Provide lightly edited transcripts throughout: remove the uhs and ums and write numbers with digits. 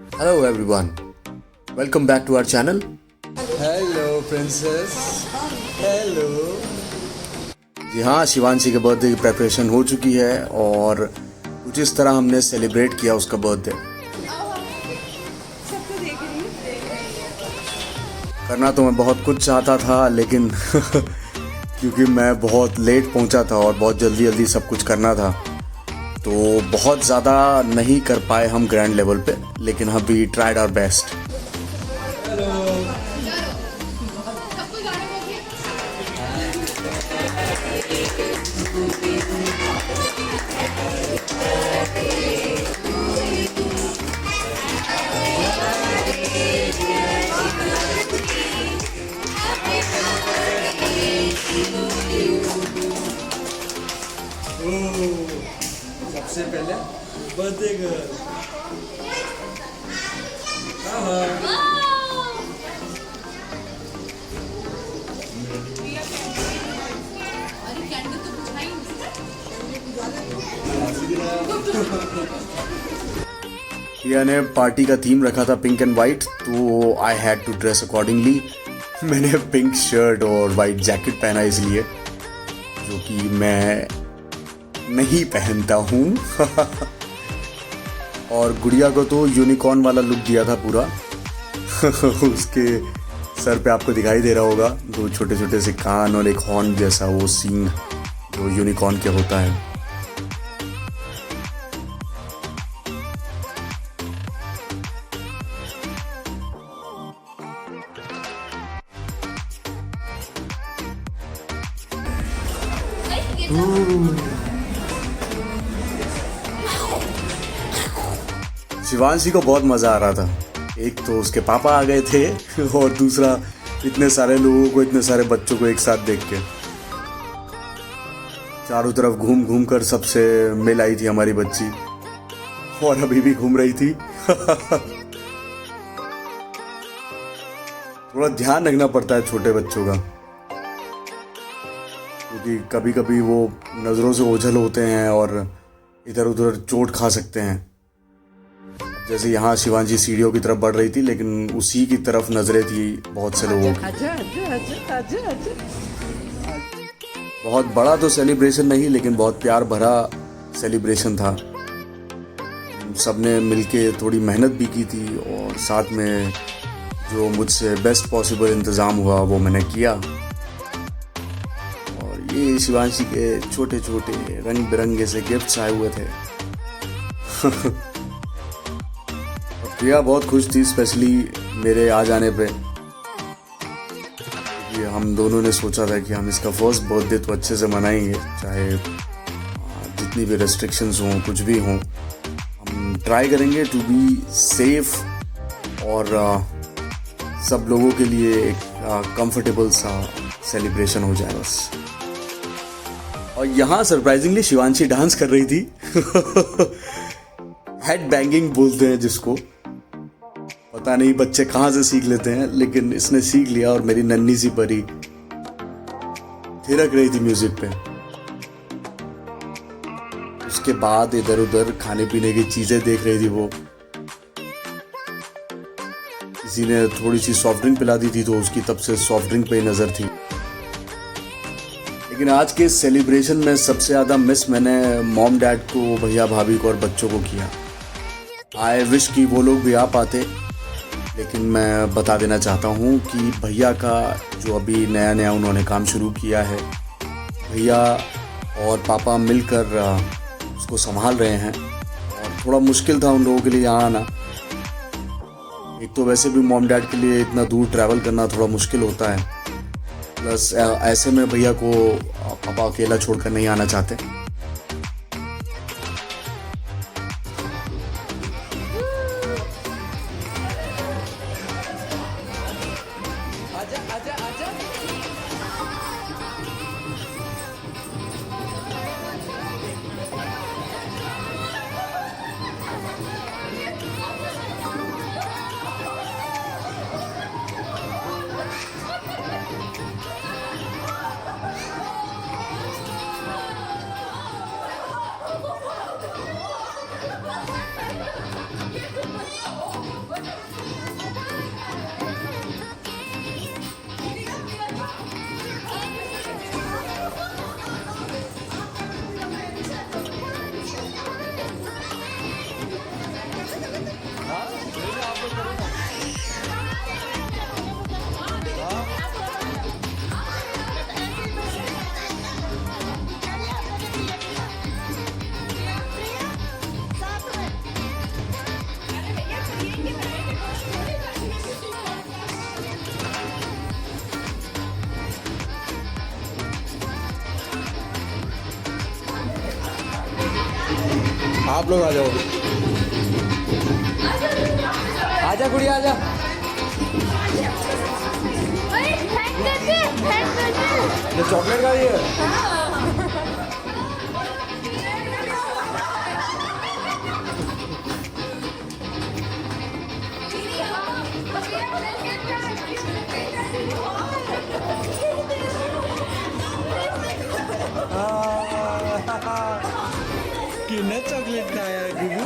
Hello everyone, welcome back to our channel. Hello princess. Hello. जी हाँ, शिवांशी के birthday की प्रेपरेशन हो चुकी है और कुछ इस तरह हमने सेलिब्रेट किया उसका बर्थडे। करना तो मैं बहुत कुछ चाहता था लेकिन क्योंकि मैं बहुत लेट पहुंचा था और बहुत जल्दी जल्दी सब कुछ करना था तो बहुत ज़्यादा नहीं कर पाए हम ग्रैंड लेवल पे, लेकिन हम वी ट्राइड आवर बेस्ट। सबसे पहले बर्थडे गर्ल। प्रिया ने पार्टी का थीम रखा था पिंक एंड वाइट, तो I had to dress accordingly. मैंने पिंक शर्ट और वाइट जैकेट पहना इसलिए, जो कि मैं नहीं पहनता हूँ। और गुड़िया को तो यूनिकॉर्न वाला लुक दिया था पूरा। उसके सर पे आपको दिखाई दे रहा होगा दो छोटे छोटे से कान और एक हॉर्न जैसा वो सींग जो यूनिकॉर्न के होता है। शिवांशी को बहुत मज़ा आ रहा था। एक तो उसके पापा आ गए थे और दूसरा इतने सारे लोगों को, इतने सारे बच्चों को एक साथ देख के। चारों तरफ घूम घूम कर सबसे मिल आई थी हमारी बच्ची और अभी भी घूम रही थी। थोड़ा ध्यान रखना पड़ता है छोटे बच्चों का, क्योंकि कभी कभी वो नज़रों से ओझल होते हैं और इधर उधर चोट खा सकते हैं। जैसे यहाँ शिवांशी सीढ़ियों की तरफ बढ़ रही थी, लेकिन उसी की तरफ नजरें थी बहुत से लोगों की। बहुत बड़ा तो सेलिब्रेशन नहीं, लेकिन बहुत प्यार भरा सेलिब्रेशन था। सबने मिलके थोड़ी मेहनत भी की थी और साथ में जो मुझसे बेस्ट पॉसिबल इंतज़ाम हुआ वो मैंने किया। और ये शिवांशी के छोटे छोटे रंग बिरंगे से गिफ्ट्स आए हुए थे। प्रिया बहुत खुश थी, स्पेशली मेरे आ जाने पे। कि हम दोनों ने सोचा था कि हम इसका फर्स्ट बर्थडे तो अच्छे से मनाएंगे, चाहे जितनी भी रेस्ट्रिक्शंस हों, कुछ भी हों। हम ट्राई करेंगे टू बी सेफ और सब लोगों के लिए एक कंफर्टेबल सा सेलिब्रेशन हो जाए बस। और यहाँ सरप्राइजिंगली शिवांशी डांस कर रही थी। हेड बैंगिंग बोलते हैं जिसको। पता नहीं बच्चे कहाँ से सीख लेते हैं, लेकिन इसने सीख लिया और मेरी नन्ही सी परी थिरक रही थी म्यूजिक पे। उसके बाद इधर उधर खाने पीने की चीजें देख रही थी वो। किसी ने थोड़ी सी सॉफ्ट ड्रिंक पिला दी थी तो उसकी तब से सॉफ्ट ड्रिंक पे ही नजर थी। लेकिन आज के सेलिब्रेशन में सबसे ज़्यादा मिस मैंने मॉम डैड को, भैया भाभी को और बच्चों को किया। आई विश कि वो लोग भी आ पाते, लेकिन मैं बता देना चाहता हूँ कि भैया का जो अभी नया नया उन्होंने काम शुरू किया है, भैया और पापा मिलकर उसको संभाल रहे हैं और थोड़ा मुश्किल था उन लोगों के लिए यहाँ आना। एक तो वैसे भी मॉम डैड के लिए इतना दूर ट्रैवल करना थोड़ा मुश्किल होता है, प्लस ऐसे में भैया को पापा अकेला छोड़कर नहीं आना चाहते। आप लोग आ जाओ, आजा गुड़िया आजा। ये चॉकलेट का ही है। कितना चॉकलेट खाया है गुगू?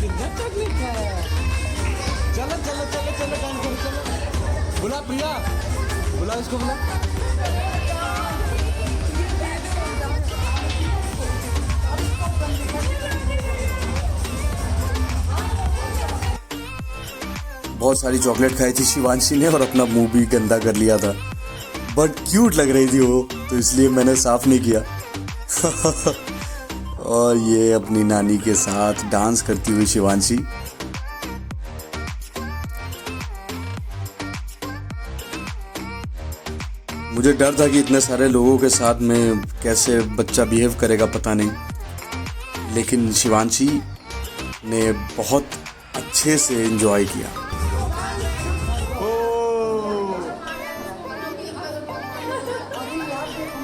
कितना चॉकलेट खाया है? चलो चलो चलो चलो डांस करो चलो। बुला प्रिया, बुला इसको बुला। बहुत सारी चॉकलेट खाई थी शिवांशी ने और अपना मुंह भी गंदा कर लिया था, बट क्यूट लग रही थी वो, तो इसलिए मैंने साफ नहीं किया। और ये अपनी नानी के साथ डांस करती हुई शिवांशी। मुझे डर था कि इतने सारे लोगों के साथ में कैसे बच्चा बिहेव करेगा पता नहीं, लेकिन शिवांशी ने बहुत अच्छे से एंजॉय किया।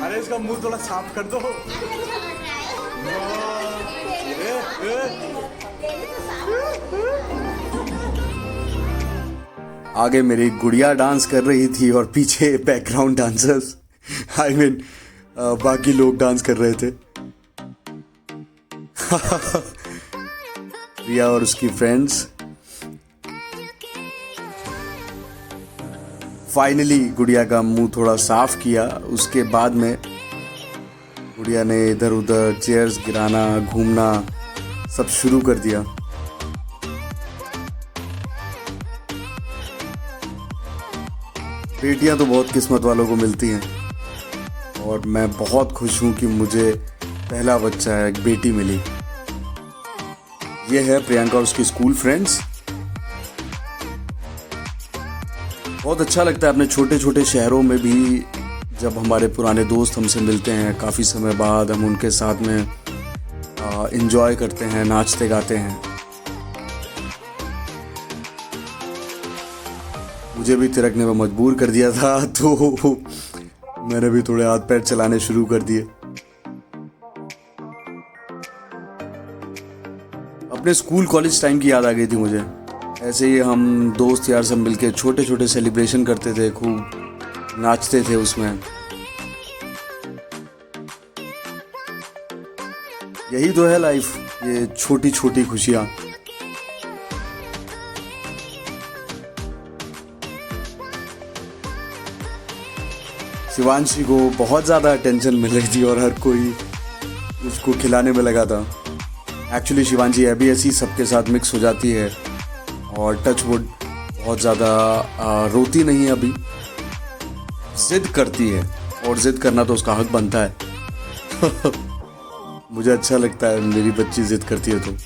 अरे इसका मुंह थोड़ा साफ कर दो। आगे मेरी गुड़िया डांस कर रही थी और पीछे बैकग्राउंड डांसर्स बाकी लोग डांस कर रहे थे। प्रिया और उसकी फ्रेंड्स। फाइनली गुड़िया का मुंह थोड़ा साफ किया। उसके बाद में गुड़िया ने इधर उधर चेयर्स गिराना, घूमना सब शुरू कर दिया। बेटियां तो बहुत किस्मत वालों को मिलती हैं और मैं बहुत खुश हूं कि मुझे पहला बच्चा है, एक बेटी मिली। ये है प्रियंका और उसकी स्कूल फ्रेंड्स। बहुत अच्छा लगता है अपने छोटे छोटे शहरों में भी जब हमारे पुराने दोस्त हमसे मिलते हैं, काफ़ी समय बाद हम उनके साथ में एंजॉय करते हैं, नाचते गाते हैं। मुझे भी थिरकने में मजबूर कर दिया था, तो मैंने भी थोड़े हाथ पैर चलाने शुरू कर दिए। अपने स्कूल कॉलेज टाइम की याद आ गई थी मुझे। ऐसे ही हम दोस्त यार सब मिलके छोटे छोटे सेलिब्रेशन करते थे, खूब नाचते थे उसमें। यही तो है लाइफ, ये छोटी छोटी खुशियां। शिवांशी को बहुत ज़्यादा अटेंशन मिल रही थी और हर कोई उसको खिलाने में लगा था। एक्चुअली शिवांशी अभी ऐसी सबके साथ मिक्स हो जाती है और टच वुड बहुत ज़्यादा रोती नहीं है अभी, जिद करती है और जिद करना तो उसका हक बनता है। मुझे अच्छा लगता है मेरी बच्ची जिद करती है तो।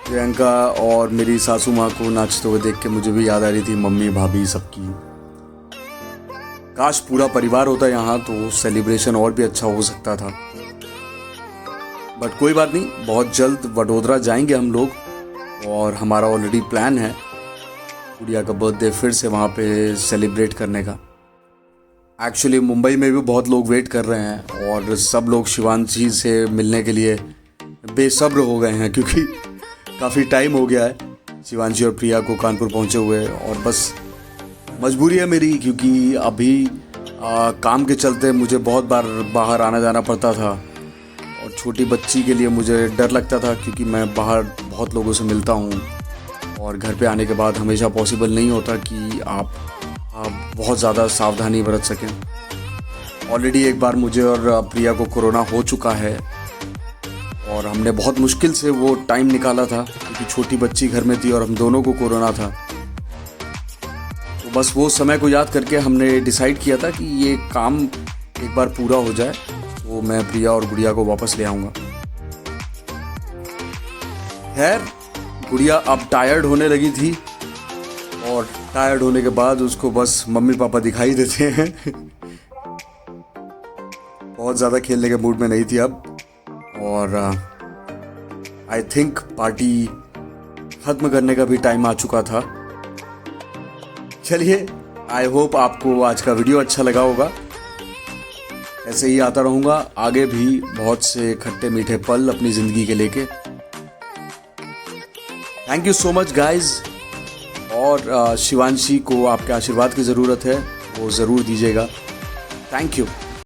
प्रियंका और मेरी सासू माँ को नाचते हुए देख के मुझे भी याद आ रही थी मम्मी भाभी सबकी। काश पूरा परिवार होता यहाँ तो सेलिब्रेशन और भी अच्छा हो सकता था, बट कोई बात नहीं। बहुत जल्द वडोदरा जाएंगे हम लोग और हमारा ऑलरेडी प्लान है गुड़िया का बर्थडे फिर से वहाँ पे सेलिब्रेट करने का। एक्चुअली मुंबई में भी बहुत लोग वेट कर रहे हैं और सब लोग शिवांशी से मिलने के लिए बेसब्र हो गए हैं, क्योंकि काफ़ी टाइम हो गया है शिवांशी और प्रिया को कानपुर पहुँचे हुए। और बस मजबूरी है मेरी, क्योंकि अभी काम के चलते मुझे बहुत बार बाहर आना जाना पड़ता था और छोटी बच्ची के लिए मुझे डर लगता था, क्योंकि मैं बाहर बहुत लोगों से मिलता हूँ और घर पे आने के बाद हमेशा पॉसिबल नहीं होता कि आप बहुत ज़्यादा सावधानी बरत सकें। ऑलरेडी एक बार मुझे और प्रिया को कोरोना हो चुका है और हमने बहुत मुश्किल से वो टाइम निकाला था, क्योंकि छोटी बच्ची घर में थी और हम दोनों को कोरोना था। तो बस वो समय को याद करके हमने डिसाइड किया था कि ये काम एक बार पूरा हो जाए तो मैं प्रिया और गुड़िया को वापस ले आऊँगा। खैर, गुड़िया अब टायर्ड होने लगी थी और टायर्ड होने के बाद उसको बस मम्मी पापा दिखाई देते हैं। बहुत ज़्यादा खेलने के मूड में नहीं थी अब, और आई थिंक पार्टी ख़त्म करने का भी टाइम आ चुका था। चलिए, आई होप आपको आज का वीडियो अच्छा लगा होगा। ऐसे ही आता रहूँगा आगे भी बहुत से खट्टे मीठे पल अपनी ज़िंदगी के लेके। Thank you so much guys. और शिवांशी को आपके आशीर्वाद की ज़रूरत है, वो ज़रूर दीजिएगा। Thank you.